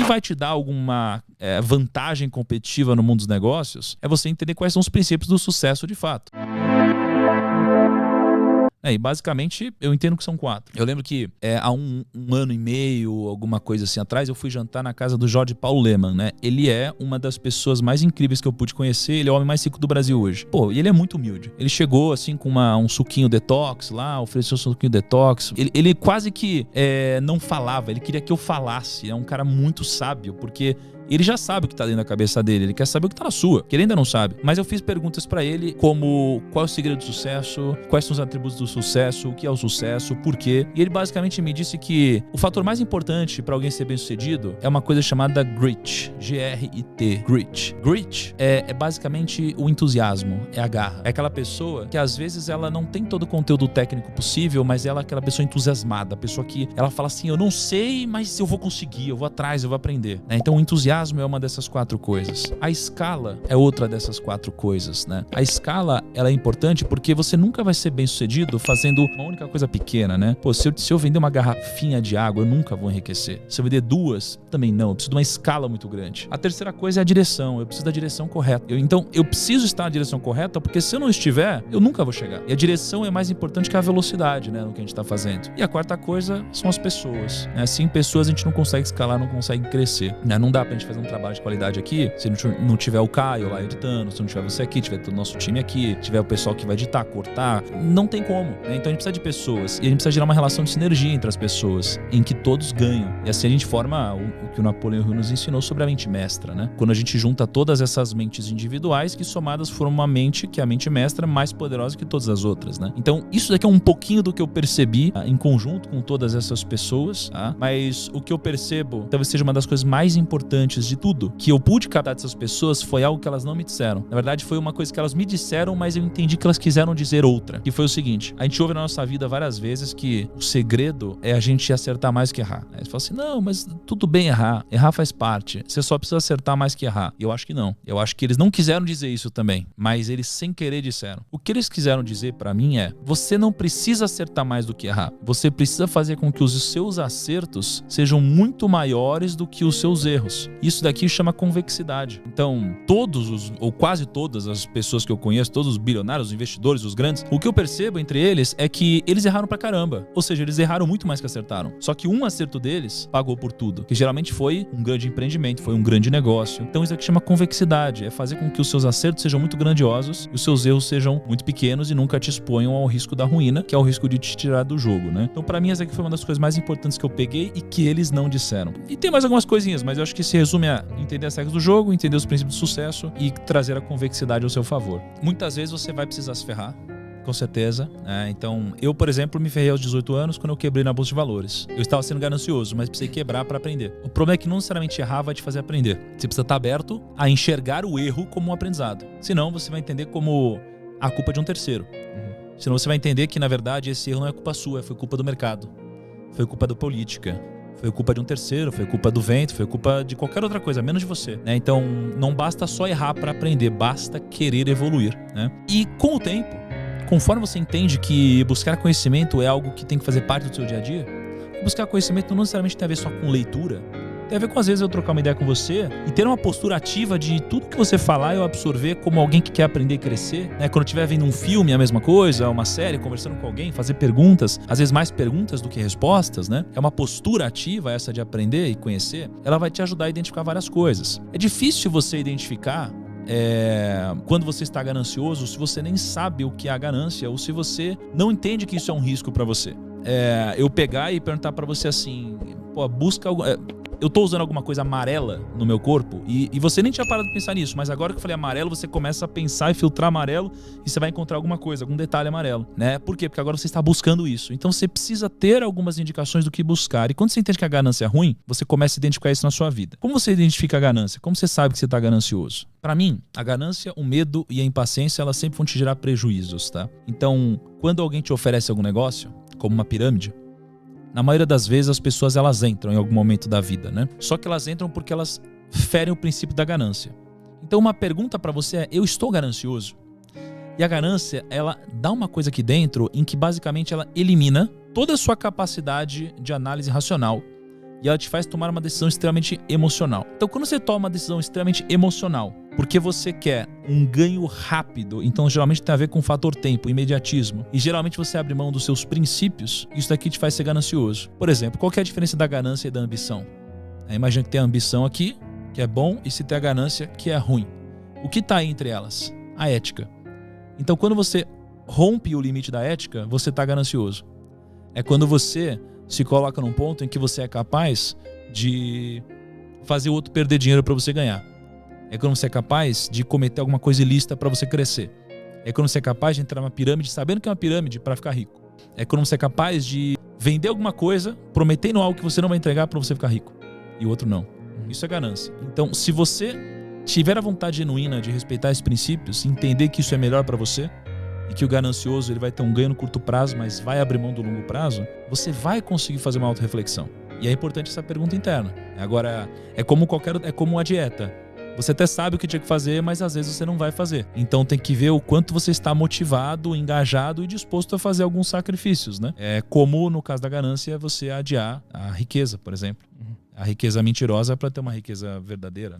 que vai te dar alguma vantagem competitiva no mundo dos negócios é você entender quais são os princípios do sucesso de fato. E basicamente eu entendo que são 4. Eu lembro que há um ano e meio, alguma coisa assim atrás, eu fui jantar na casa do Jorge Paulo Lemann, né? Ele é uma das pessoas mais incríveis que eu pude conhecer, ele é o homem mais rico do Brasil hoje. Pô, e ele é muito humilde. Ele chegou assim com um suquinho detox lá, ofereceu um suquinho detox. Ele quase que não falava, ele queria que eu falasse. É um cara muito sábio, porque ele já sabe o que tá dentro da cabeça dele, ele quer saber o que tá na sua, que ele ainda não sabe. Mas eu fiz perguntas pra ele como qual é o segredo do sucesso, quais são os atributos do sucesso, o que é o sucesso, por quê. E ele basicamente me disse que o fator mais importante pra alguém ser bem sucedido é uma coisa chamada grit, G-R-I-T, grit. Grit é basicamente o entusiasmo, é a garra. É aquela pessoa que às vezes ela não tem todo o conteúdo técnico possível, mas ela é aquela pessoa entusiasmada, a pessoa que ela fala assim, eu não sei, mas eu vou conseguir, eu vou atrás, eu vou aprender. Então o entusiasmo é uma dessas 4 coisas. A escala é outra dessas 4 coisas, né? A escala, ela é importante porque você nunca vai ser bem sucedido fazendo uma única coisa pequena, né? Pô, se eu vender uma garrafinha de água, eu nunca vou enriquecer. Se eu vender 2, também não. Eu preciso de uma escala muito grande. A terceira coisa é a direção. Eu preciso da direção correta. Então, eu preciso estar na direção correta porque se eu não estiver, eu nunca vou chegar. E a direção é mais importante que a velocidade, né? No que a gente tá fazendo. E a quarta coisa são as pessoas, né? Sem pessoas a gente não consegue escalar, não consegue crescer, né? Não dá pra gente fazer um trabalho de qualidade aqui se não tiver o Caio lá editando, se não tiver você aqui, tiver todo o nosso time aqui, tiver o pessoal que vai editar, cortar, não tem como, né? Então a gente precisa de pessoas e a gente precisa gerar uma relação de sinergia entre as pessoas, em que todos ganham. E assim a gente forma o que o Napoleão Hill nos ensinou sobre a mente mestra, né? Quando a gente junta todas essas mentes individuais que somadas formam uma mente, que é a mente mestra, mais poderosa que todas as outras, né? Então isso daqui é um pouquinho do que eu percebi em conjunto com todas essas pessoas, tá? Mas o que eu percebo talvez seja uma das coisas mais importantes de tudo que eu pude captar dessas pessoas foi algo que elas não me disseram. Na verdade, foi uma coisa que elas me disseram, mas eu entendi que elas quiseram dizer outra. Que foi o seguinte: a gente ouve na nossa vida várias vezes que o segredo é a gente acertar mais que errar. Aí você fala assim, não, mas tudo bem errar. Errar faz parte. Você só precisa acertar mais que errar. E eu acho que não. Eu acho que eles não quiseram dizer isso também, mas eles sem querer disseram. O que eles quiseram dizer pra mim é: você não precisa acertar mais do que errar. Você precisa fazer com que os seus acertos sejam muito maiores do que os seus erros. Isso daqui chama convexidade. Então, ou quase todas as pessoas que eu conheço, todos os bilionários, os investidores, os grandes, o que eu percebo entre eles é que eles erraram pra caramba. Ou seja, eles erraram muito mais que acertaram. Só que um acerto deles pagou por tudo, que geralmente foi um grande empreendimento, foi um grande negócio. Então isso aqui chama convexidade, é fazer com que os seus acertos sejam muito grandiosos e os seus erros sejam muito pequenos e nunca te exponham ao risco da ruína, que é o risco de te tirar do jogo, né? Então pra mim essa aqui foi uma das coisas mais importantes que eu peguei e que eles não disseram. E tem mais algumas coisinhas, mas eu acho que se resume a entender as regras do jogo, entender os princípios do sucesso e trazer a convexidade ao seu favor. Muitas vezes você vai precisar se ferrar, com certeza. Então, eu, por exemplo, me ferrei aos 18 anos quando eu quebrei na Bolsa de Valores. Eu estava sendo ganancioso, mas precisei quebrar para aprender. O problema é que não necessariamente errar vai te fazer aprender. Você precisa estar aberto a enxergar o erro como um aprendizado. Senão, você vai entender como a culpa de um terceiro. Senão, você vai entender que, na verdade, esse erro não é culpa sua, foi culpa do mercado. Foi culpa da política. Foi culpa de um terceiro, foi culpa do vento, foi culpa de qualquer outra coisa, menos de você, né? Então, não basta só errar para aprender, basta querer evoluir, né? E com o tempo, conforme você entende que buscar conhecimento é algo que tem que fazer parte do seu dia a dia, buscar conhecimento não necessariamente tem a ver só com leitura, tem a ver com, às vezes, eu trocar uma ideia com você e ter uma postura ativa de tudo que você falar eu absorver como alguém que quer aprender e crescer, né? Quando eu estiver vendo um filme, a mesma coisa, uma série, conversando com alguém, fazer perguntas, às vezes mais perguntas do que respostas, né? É uma postura ativa essa de aprender e conhecer, ela vai te ajudar a identificar várias coisas. É difícil você identificar quando você está ganancioso, se você nem sabe o que é a ganância ou se você não entende que isso é um risco para você. Eu pegar e perguntar para você assim, pô, busca eu tô usando alguma coisa amarela no meu corpo e você nem tinha parado de pensar nisso, mas agora que eu falei amarelo, você começa a pensar e filtrar amarelo e você vai encontrar alguma coisa, algum detalhe amarelo, né? Por quê? Porque agora você está buscando isso. Então você precisa ter algumas indicações do que buscar. E quando você entende que a ganância é ruim, você começa a identificar isso na sua vida. Como você identifica a ganância? Como você sabe que você está ganancioso? Para mim, a ganância, o medo e a impaciência, elas sempre vão te gerar prejuízos, tá? Então, quando alguém te oferece algum negócio, como uma pirâmide, na maioria das vezes as pessoas elas entram em algum momento da vida, né? Só que elas entram porque elas ferem o princípio da ganância. Então uma pergunta para você é: eu estou ganancioso? E a ganância, ela dá uma coisa aqui dentro em que basicamente ela elimina toda a sua capacidade de análise racional e ela te faz tomar uma decisão extremamente emocional. Então, quando você toma uma decisão extremamente emocional, porque você quer um ganho rápido, então geralmente tem a ver com o fator tempo, imediatismo, e geralmente você abre mão dos seus princípios, isso daqui te faz ser ganancioso. Por exemplo, qual que é a diferença da ganância e da ambição? Imagina que tem a ambição aqui, que é bom, e se tem a ganância, que é ruim. O que está entre elas? A ética. Então, quando você rompe o limite da ética, você está ganancioso. É quando você se coloca num ponto em que você é capaz de fazer o outro perder dinheiro para você ganhar. É quando você é capaz de cometer alguma coisa ilícita para você crescer. É quando você é capaz de entrar numa pirâmide sabendo que é uma pirâmide para ficar rico. É quando você é capaz de vender alguma coisa prometendo algo que você não vai entregar para você ficar rico. E o outro não. Isso é ganância. Então, se você tiver a vontade genuína de respeitar esses princípios, entender que isso é melhor para você, e que o ganancioso ele vai ter um ganho no curto prazo, mas vai abrir mão do longo prazo, você vai conseguir fazer uma autorreflexão. E é importante essa pergunta interna. Agora, é como uma dieta. Você até sabe o que tinha que fazer, mas às vezes você não vai fazer. Então tem que ver o quanto você está motivado, engajado e disposto a fazer alguns sacrifícios, né? É como no caso da ganância, você adiar a riqueza, por exemplo. A riqueza mentirosa para ter uma riqueza verdadeira.